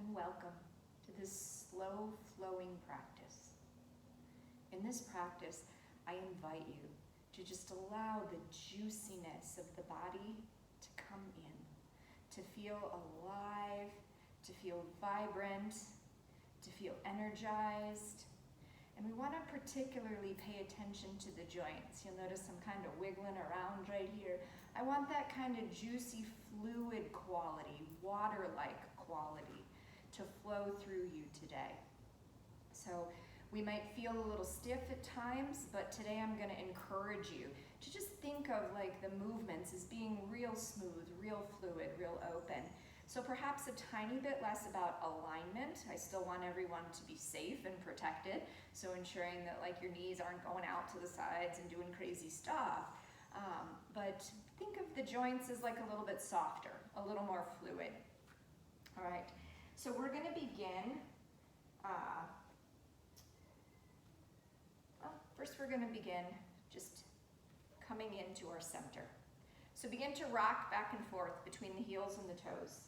and welcome to this slow flowing practice. In this practice, I invite you to just allow the juiciness of the body to come in, to feel alive, to feel vibrant, to feel energized. And we want to particularly pay attention to the joints. You'll notice I'm kind of wiggling around right here. I want that kind of juicy fluid quality, water-like quality to flow through you today. So we might feel a little stiff at times, but today I'm going to encourage you to just think of like the movements as being real smooth, real fluid, real open. So perhaps a tiny bit less about alignment. I still want everyone to be safe and protected, so ensuring that like your knees aren't going out to the sides and doing crazy stuff. But think of the joints as like a little bit softer, a little more fluid. All right, so we're going to begin. First we're going to begin just coming into our center. So begin to rock back and forth between the heels and the toes.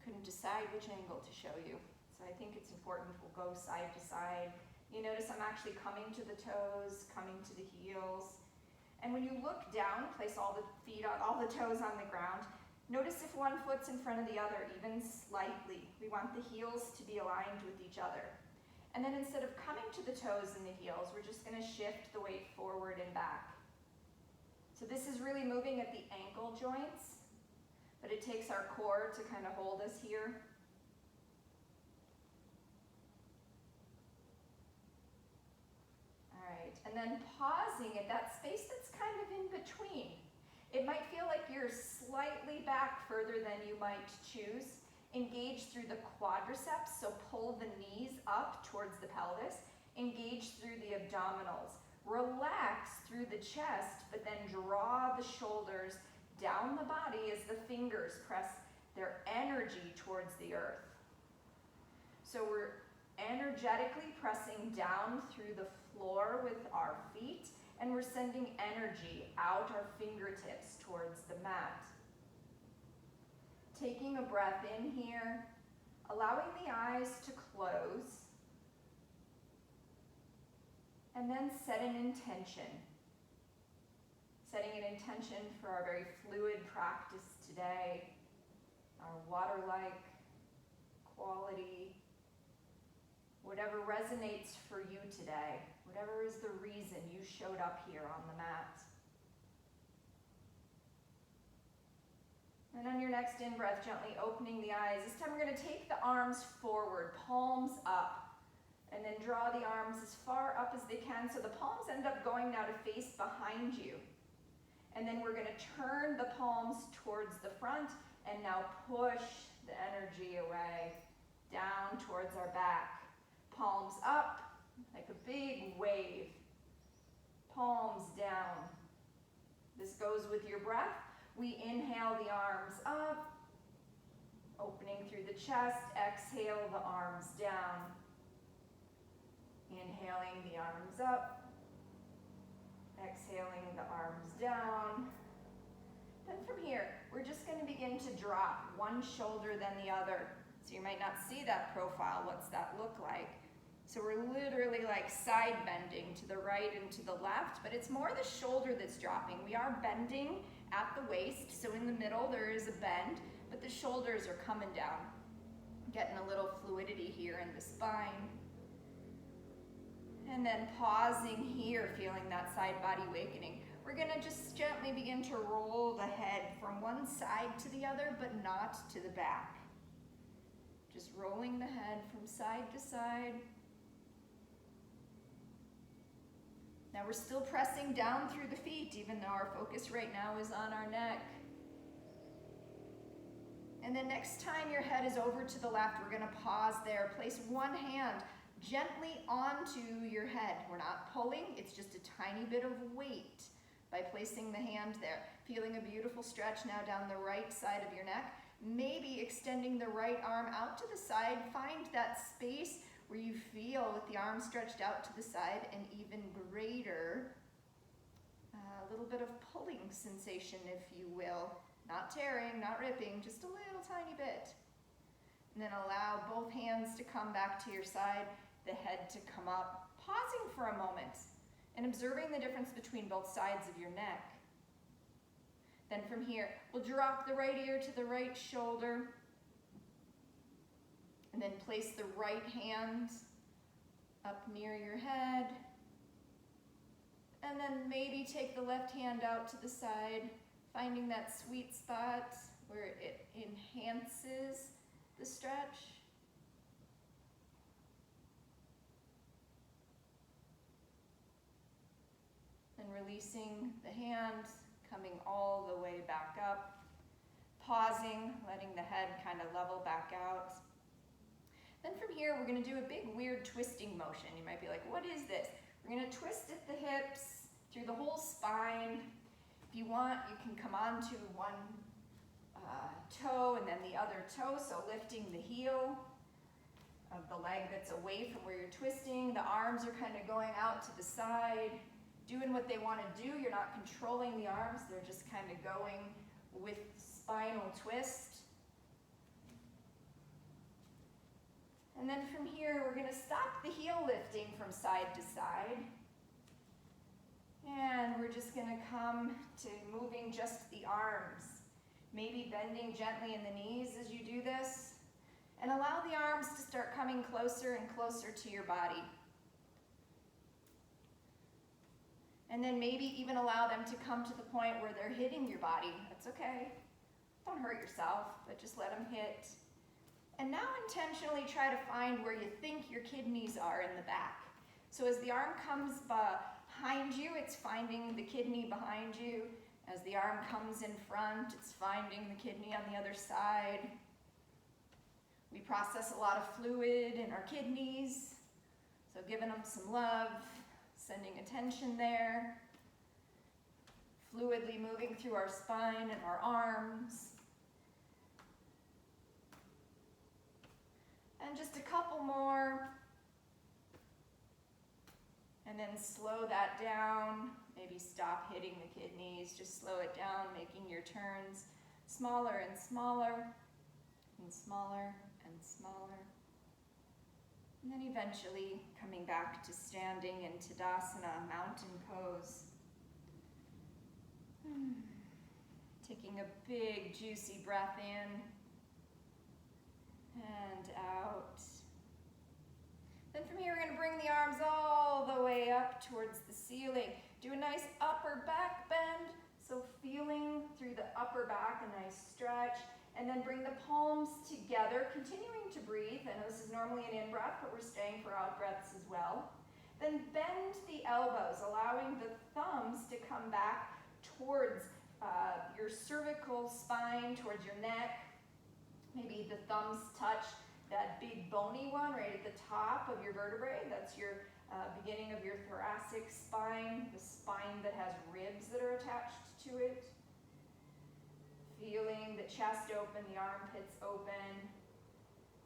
Couldn't decide which angle to show you, so I think it's important we'll go side to side. You notice I'm actually coming to the toes, coming to the heels. And when you look down, place all the toes on the ground. Notice if one foot's in front of the other, even slightly. We want the heels to be aligned with each other. And then instead of coming to the toes and the heels, we're just going to shift the weight forward and back. So this is really moving at the ankle joints, but it takes our core to kind of hold us here. All right, and then pausing at that space that's kind of in between. It might feel like you're slightly back further than you might choose. Engage through the quadriceps, so pull the knees up towards the pelvis. Engage through the abdominals. Relax through the chest, but then draw the shoulders down the body as the fingers press their energy towards the earth. So we're energetically pressing down through the floor with our feet, and we're sending energy out our fingertips towards the mat. Taking a breath in here, allowing the eyes to close, and then set an intention. Setting an intention for our very fluid practice today, our water-like quality, whatever resonates for you today, whatever is the reason you showed up here on the mat. And on your next in-breath, gently opening the eyes. This time we're going to take the arms forward, palms up, and then draw the arms as far up as they can so the palms end up going now to face behind you. And then we're going to turn the palms towards the front and now push the energy away, down towards our back. Palms up like a big wave. Palms down. This goes with your breath. We inhale the arms up, opening through the chest. Exhale the arms down. Inhaling the arms up. Exhaling the arms down. Then from here, we're just going to begin to drop one shoulder then the other. So you might not see that profile. What's that look like? So we're literally like side bending to the right and to the left, but it's more the shoulder that's dropping. We are bending at the waist, so in the middle there is a bend, but the shoulders are coming down. Getting a little fluidity here in the spine. And then pausing here, feeling that side body awakening. We're going to just gently begin to roll the head from one side to the other, but not to the back. Just rolling the head from side to side. Now we're still pressing down through the feet, even though our focus right now is on our neck. And then next time your head is over to the left, we're going to pause there. Place one hand gently onto your head. We're not pulling, it's just a tiny bit of weight by placing the hand there. Feeling a beautiful stretch now down the right side of your neck. Maybe extending the right arm out to the side. Find that space where you feel with the arm stretched out to the side an even greater, little bit of pulling sensation, if you will. Not tearing, not ripping, just a little tiny bit. And then allow both hands to come back to your side, the head to come up, pausing for a moment and observing the difference between both sides of your neck. Then from here, we'll drop the right ear to the right shoulder, and then place the right hand up near your head, and then maybe take the left hand out to the side, finding that sweet spot where it enhances the stretch. And releasing the hand, coming all the way back up, pausing, letting the head kind of level back out. Then from here, we're going to do a big weird twisting motion. You might be like, what is this? We're going to twist at the hips, through the whole spine. If you want, you can come onto one toe and then the other toe, so lifting the heel of the leg that's away from where you're twisting. The arms are kind of going out to the side, doing what they want to do. You're not controlling the arms, they're just kind of going with spinal twist. And then from here, we're going to stop the heel lifting from side to side. And we're just going to come to moving just the arms. Maybe bending gently in the knees as you do this. And allow the arms to start coming closer and closer to your body. And then maybe even allow them to come to the point where they're hitting your body. That's okay. Don't hurt yourself, but just let them hit. And now intentionally try to find where you think your kidneys are in the back. So as the arm comes behind you, it's finding the kidney behind you. As the arm comes in front, it's finding the kidney on the other side. We process a lot of fluid in our kidneys, so giving them some love, sending attention there. Fluidly moving through our spine and our arms. And just a couple more. And then slow that down. Maybe stop hitting the kidneys. Just slow it down, making your turns smaller and smaller, and smaller and smaller. And then eventually coming back to standing in Tadasana, mountain pose. Taking a big, juicy breath in and out. Then from here, we're going to bring the arms all the way up towards the ceiling. Do a nice upper back bend, so feeling through the upper back, a nice stretch. And then bring the palms together, continuing to breathe. I know this is normally an in-breath, but we're staying for out-breaths as well. Then bend the elbows, allowing the thumbs to come back towards your cervical spine, towards your neck. Maybe the thumbs touch that big bony one right at the top of your vertebrae. That's your beginning of your thoracic spine, the spine that has ribs that are attached to it. Feeling the chest open, the armpits open.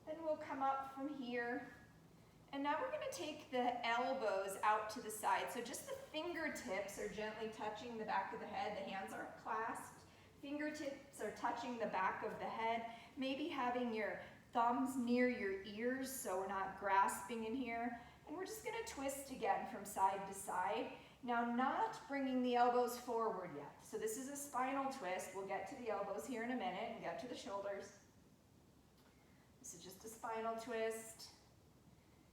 Then we'll come up from here. And now we're going to take the elbows out to the side. So just the fingertips are gently touching the back of the head. The hands aren't clasped. Fingertips are touching the back of the head. Maybe having your thumbs near your ears so we're not grasping in here. And we're just going to twist again from side to side. Now, not bringing the elbows forward yet. So this is a spinal twist. We'll get to the elbows here in a minute and get to the shoulders. This is just a spinal twist.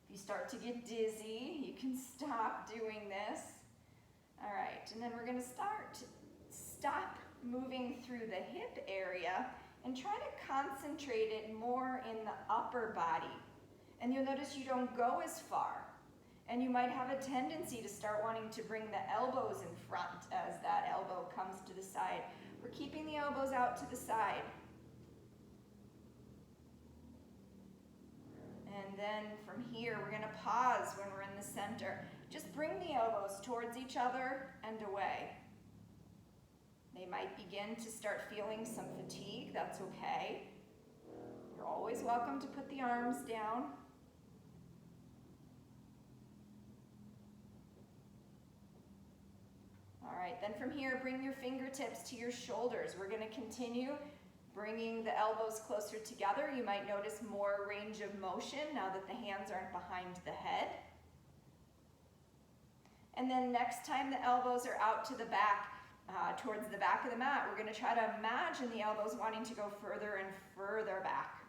If you start to get dizzy, you can stop doing this. All right, and then we're going to stop moving through the hip area and try to concentrate it more in the upper body. And you'll notice you don't go as far. And you might have a tendency to start wanting to bring the elbows in front as that elbow comes to the side. We're keeping the elbows out to the side. And then from here, we're going to pause when we're in the center. Just bring the elbows towards each other and away. They might begin to start feeling some fatigue. That's okay. You're always welcome to put the arms down. All right, then from here, bring your fingertips to your shoulders. We're going to continue Bringing the elbows closer together, you might notice more range of motion now that the hands aren't behind the head. And then next time the elbows are out to the back, towards the back of the mat, we're going to try to imagine the elbows wanting to go further and further back.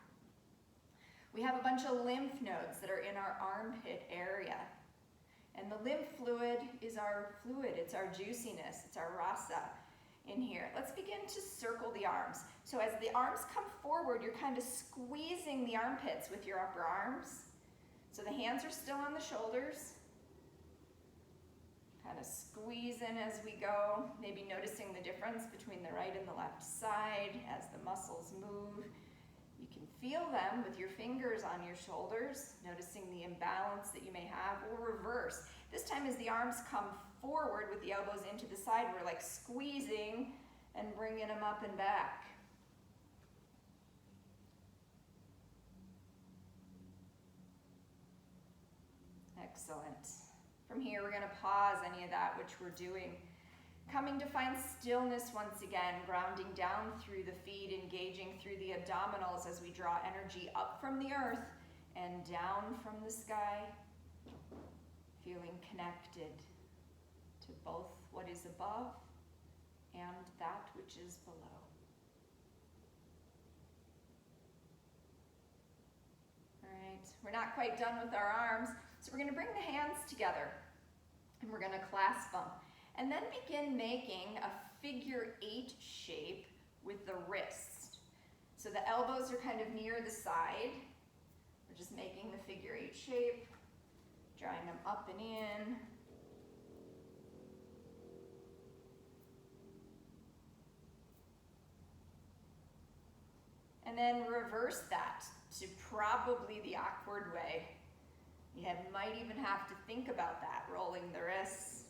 We have a bunch of lymph nodes that are in our armpit area. And the lymph fluid is our fluid, it's our juiciness, it's our rasa in here. Let's begin to circle the arms. So as the arms come forward, you're kind of squeezing the armpits with your upper arms. So the hands are still on the shoulders. Kind of squeeze in as we go, maybe noticing the difference between the right and the left side as the muscles move. You can feel them with your fingers on your shoulders, noticing the imbalance that you may have. We'll reverse. This time as the arms come forward with the elbows into the side, we're like squeezing and bringing them up and back. Excellent. From here, we're going to pause any of that which we're doing. Coming to find stillness once again, grounding down through the feet, engaging through the abdominals as we draw energy up from the earth and down from the sky, feeling connected to both what is above and that which is below. All right, we're not quite done with our arms, so we're going to bring the hands together and we're going to clasp them. And then begin making a figure 8 shape with the wrist. So the elbows are kind of near the side. We're just making the figure 8 shape, drawing them up and in. And then reverse that to probably the awkward way. You might even have to think about that, rolling the wrists.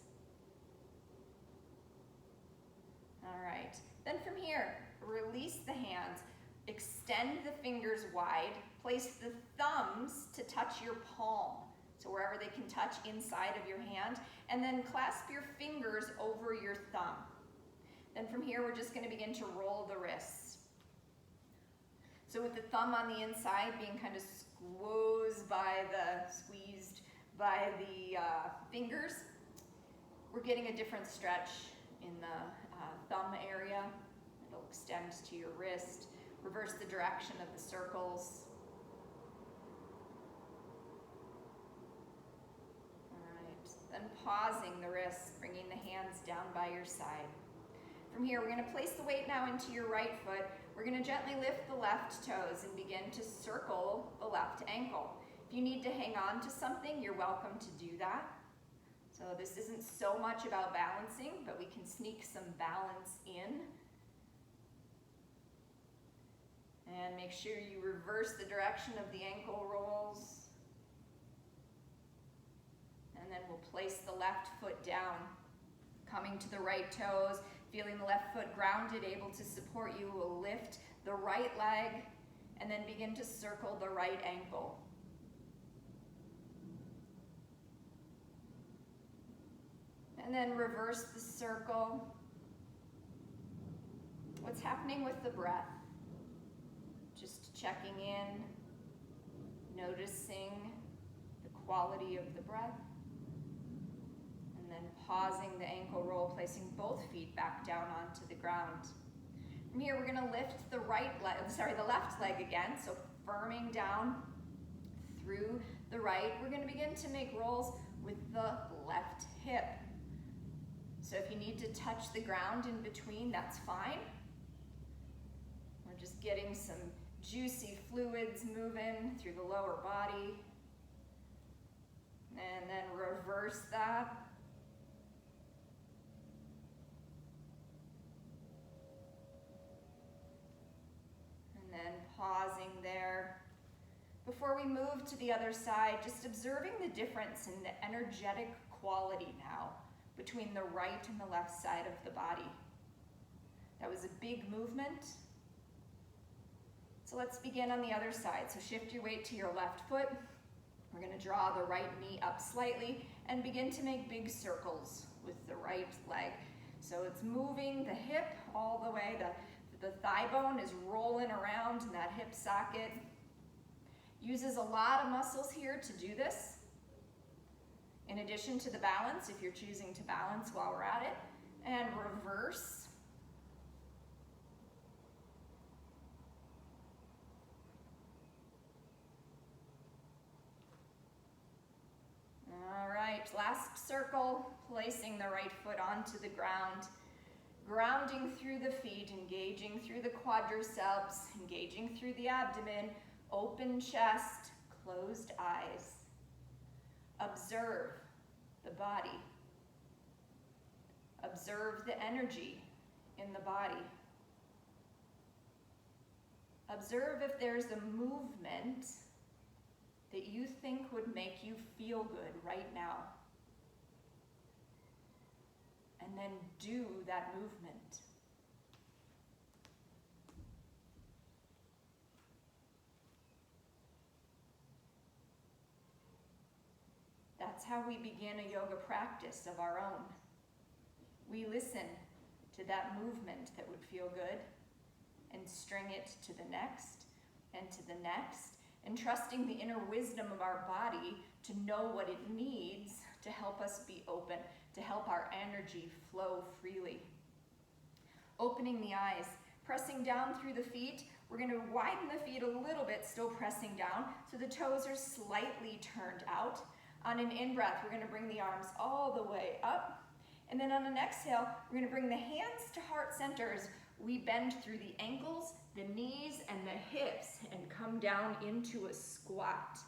All right, then from here, release the hands, extend the fingers wide, place the thumbs to touch your palm, so wherever they can touch inside of your hand, and then clasp your fingers over your thumb. Then from here, we're just going to begin to roll the wrists. So with the thumb on the inside being kind of squeezed by the fingers, we're getting a different stretch in the thumb area. It'll extend to your wrist. Reverse the direction of the circles. All right, then pausing the wrists, bringing the hands down by your side. From here, we're going to place the weight now into your right foot. We're going to gently lift the left toes and begin to circle the left ankle. If you need to hang on to something, you're welcome to do that. So this isn't so much about balancing, but we can sneak some balance in. And make sure you reverse the direction of the ankle rolls. And then we'll place the left foot down, coming to the right toes, feeling the left foot grounded, able to support you. We'll lift the right leg and then begin to circle the right ankle. And then reverse the circle. What's happening with the breath? Just checking in, noticing the quality of the breath. And then pausing the ankle roll, placing both feet back down onto the ground. From here, we're going to lift the left leg again, so firming down through the right. We're going to begin to make rolls with the left hip. So if you need to touch the ground in between, that's fine. We're just getting some juicy fluids moving through the lower body. And then reverse that. And then pausing there. Before we move to the other side, just observing the difference in the energetic quality now between the right and the left side of the body. That was a big movement. So let's begin on the other side. So shift your weight to your left foot. We're going to draw the right knee up slightly and begin to make big circles with the right leg. So it's moving the hip all the way, the The thigh bone is rolling around in that hip socket. Uses a lot of muscles here to do this. In addition to the balance, if you're choosing to balance while we're at it. And reverse. All right, last circle, placing the right foot onto the ground, grounding through the feet, engaging through the quadriceps, engaging through the abdomen, open chest, closed eyes. Observe the body. Observe the energy in the body. Observe if there's a movement that you think would make you feel good right now. And then do that movement. That's how we begin a yoga practice of our own. We listen to that movement that would feel good and string it to the next and to the next, and trusting the inner wisdom of our body to know what it needs to help us be open, to help our energy flow freely. Opening the eyes, pressing down through the feet. We're going to widen the feet a little bit, still pressing down, so the toes are slightly turned out. On an in-breath, we're going to bring the arms all the way up. And then on an exhale, we're going to bring the hands to heart center as we bend through the ankles, the knees, and the hips, and come down into a squat.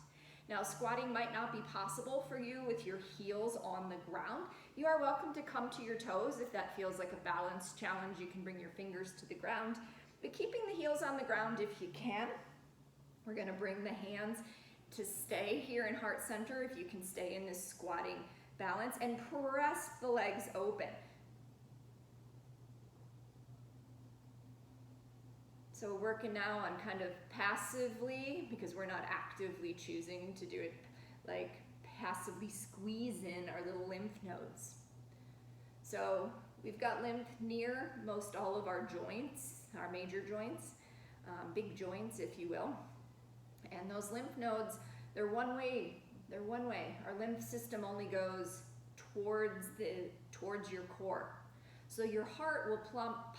Now, squatting might not be possible for you with your heels on the ground. You are welcome to come to your toes if that feels like a balance challenge. You can bring your fingers to the ground, but keeping the heels on the ground if you can. We're going to bring the hands to stay here in heart center if you can stay in this squatting balance, and press the legs open. So we're working now on kind of passively, because we're not actively choosing to do it, like passively squeeze in our little lymph nodes. So we've got lymph near most all of our joints, our major joints, big joints if you will. And those lymph nodes, they're one way. Our lymph system only goes towards your core. So your heart will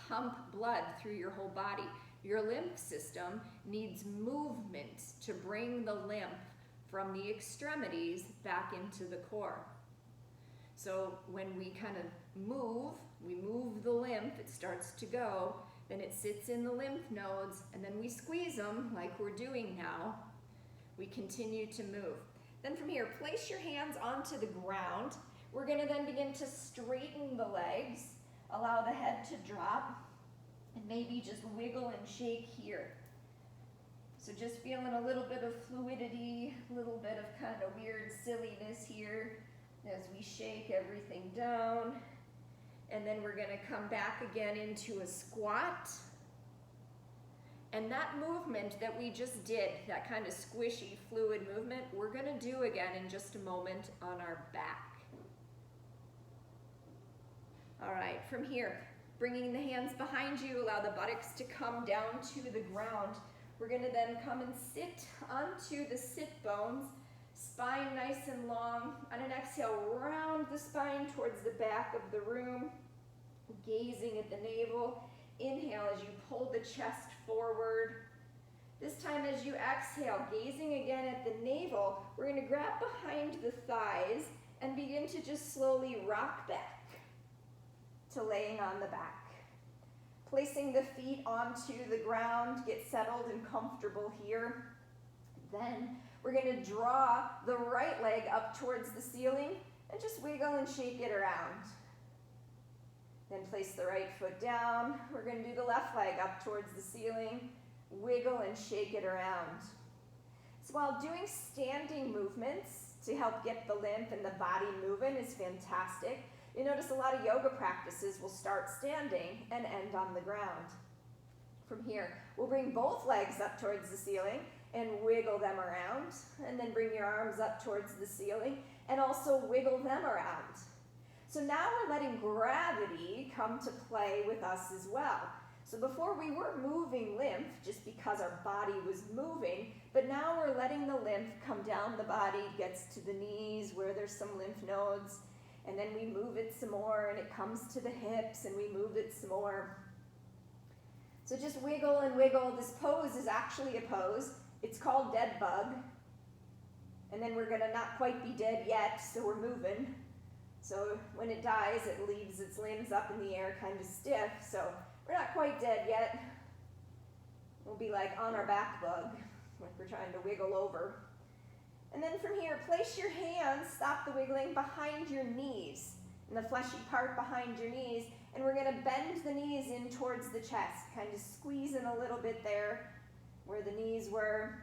pump blood through your whole body. Your lymph system needs movement to bring the lymph from the extremities back into the core. So when we kind of we move the lymph, it starts to go, then it sits in the lymph nodes, and then we squeeze them like we're doing now. We continue to move. Then from here, place your hands onto the ground. We're going to then begin to straighten the legs, allow the head to drop, and maybe just wiggle and shake here. So just feeling a little bit of fluidity, a little bit of kind of weird silliness here as we shake everything down. And then we're going to come back again into a squat. And that movement that we just did, that kind of squishy, fluid movement, we're going to do again in just a moment on our back. All right, from here, bringing the hands behind you, allow the buttocks to come down to the ground. We're going to then come and sit onto the sit bones, spine nice and long. On an exhale, round the spine towards the back of the room, gazing at the navel. Inhale as you pull the chest forward. This time as you exhale, gazing again at the navel, we're going to grab behind the thighs and begin to just slowly rock back to laying on the back. Placing the feet onto the ground, get settled and comfortable here. Then we're going to draw the right leg up towards the ceiling and just wiggle and shake it around. Then place the right foot down. We're going to do the left leg up towards the ceiling, wiggle and shake it around. So while doing standing movements to help get the lymph and the body moving is fantastic, you notice a lot of yoga practices will start standing and end on the ground. From here, we'll bring both legs up towards the ceiling and wiggle them around, and then bring your arms up towards the ceiling and also wiggle them around. So now we're letting gravity come to play with us as well. So before we were moving lymph just because our body was moving, but now we're letting the lymph come down the body, gets to the knees where there's some lymph nodes, and then we move it some more and it comes to the hips and we move it some more. So just wiggle and wiggle. This pose is actually a pose. It's called dead bug. And then we're gonna not quite be dead yet, so we're moving. So when it dies, it leaves its limbs up in the air kind of stiff. So we're not quite dead yet. We'll be like on our back bug, like we're trying to wiggle over. And then from here, place your hands, stop the wiggling, behind your knees, in the fleshy part behind your knees, and we're gonna bend the knees in towards the chest, kind of squeezing a little bit there where the knees were.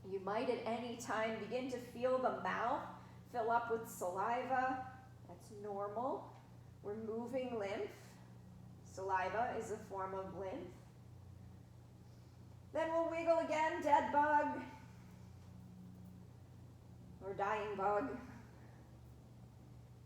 You might at any time begin to feel the mouth fill up with saliva. That's normal. We're moving lymph. Saliva is a form of lymph. Then we'll wiggle again, dead bug, or dying bug.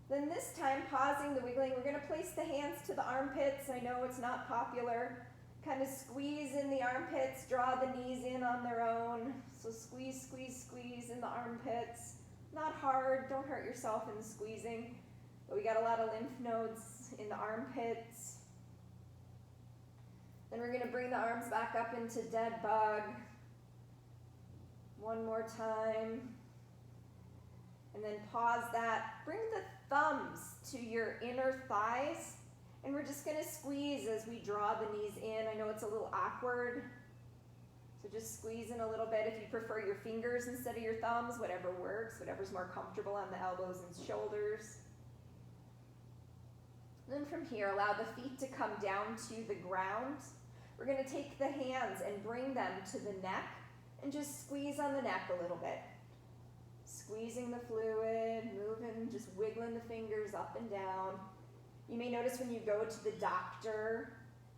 Then this time, pausing the wiggling, we're going to place the hands to the armpits. I know it's not popular. Kind of squeeze in the armpits, draw the knees in on their own. So squeeze, squeeze, squeeze in the armpits. Not hard, don't hurt yourself in the squeezing. But we got a lot of lymph nodes in the armpits. Then we're going to bring the arms back up into dead bug. One more time. And then pause that. Bring the thumbs to your inner thighs. And we're just going to squeeze as we draw the knees in. I know it's a little awkward. So just squeeze in a little bit. If you prefer your fingers instead of your thumbs, whatever works, whatever's more comfortable on the elbows and shoulders. Then from here, allow the feet to come down to the ground. We're going to take the hands and bring them to the neck and just squeeze on the neck a little bit. Squeezing the fluid, moving, just wiggling the fingers up and down. You may notice when you go to the doctor,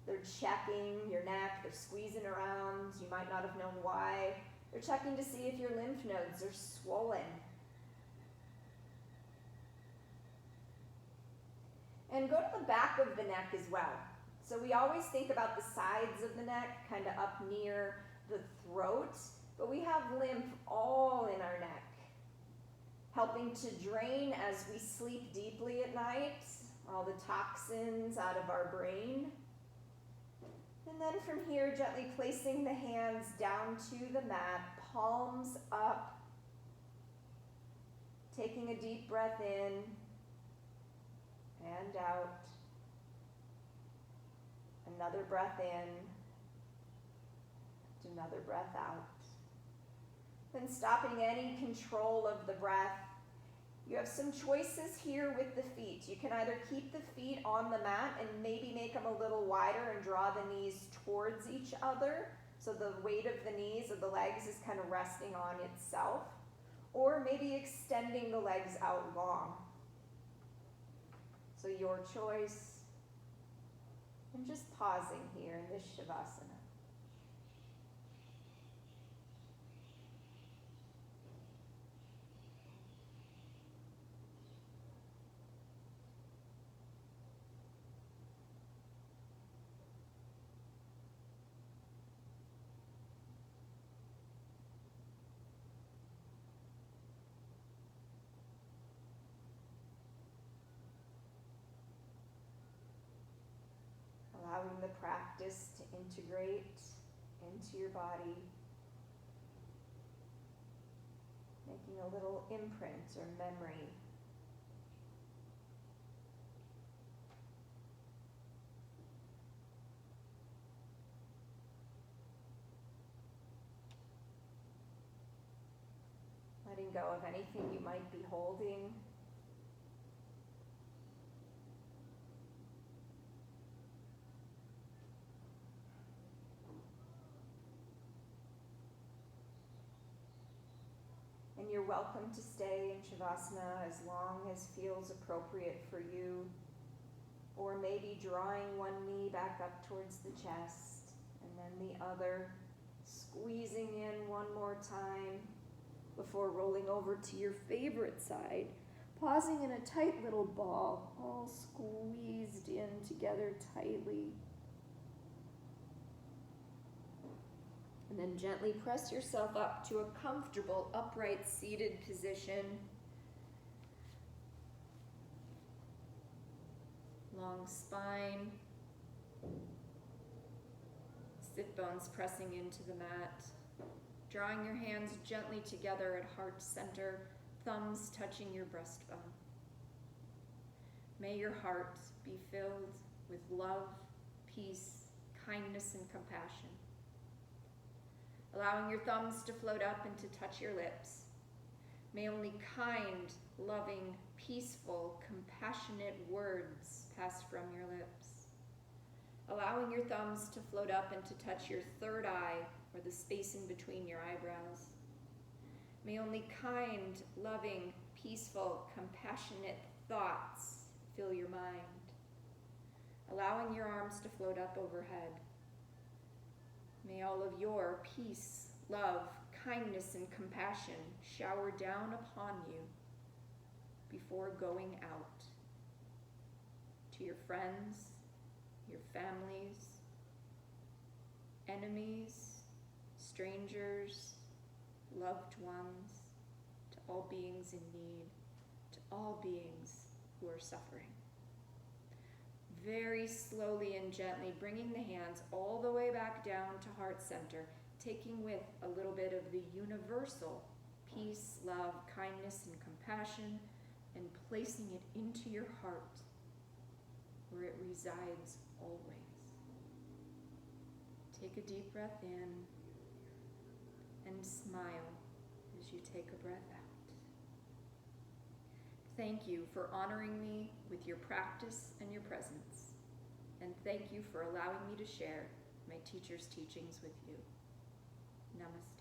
they're checking your neck, they're squeezing around. You might not have known why. They're checking to see if your lymph nodes are swollen. And go to the back of the neck as well. So we always think about the sides of the neck, kind of up near the throat, but we have lymph all in our neck, helping to drain as we sleep deeply at night, all the toxins out of our brain. And then from here, gently placing the hands down to the mat, palms up, taking a deep breath in and out. Another breath in, another breath out. Then stopping any control of the breath. You have some choices here with the feet. You can either keep the feet on the mat and maybe make them a little wider and draw the knees towards each other, so the weight of the knees of the legs is kind of resting on itself, or maybe extending the legs out long. So your choice. And just pausing here in this Shavasana. Allowing the practice to integrate into your body, making a little imprint or memory. Letting go of anything you might be holding. And you're welcome to stay in Shavasana as long as feels appropriate for you. Or maybe drawing one knee back up towards the chest and then the other, squeezing in one more time before rolling over to your favorite side. Pausing in a tight little ball, all squeezed in together tightly. And then gently press yourself up to a comfortable upright seated position. Long spine. Sit bones pressing into the mat. Drawing your hands gently together at heart center, thumbs touching your breastbone. May your heart be filled with love, peace, kindness, and compassion. Allowing your thumbs to float up and to touch your lips. May only kind, loving, peaceful, compassionate words pass from your lips. Allowing your thumbs to float up and to touch your third eye or the space in between your eyebrows. May only kind, loving, peaceful, compassionate thoughts fill your mind. Allowing your arms to float up overhead. May all of your peace, love, kindness, and compassion shower down upon you before going out to your friends, your families, enemies, strangers, loved ones, to all beings in need, to all beings who are suffering. Very slowly and gently bringing the hands all the way back down to heart center, taking with a little bit of the universal peace, love, kindness, and compassion, and placing it into your heart where it resides always. Take a deep breath in and smile as you take a breath out. Thank you for honoring me with your practice and your presence. And thank you for allowing me to share my teacher's teachings with you. Namaste.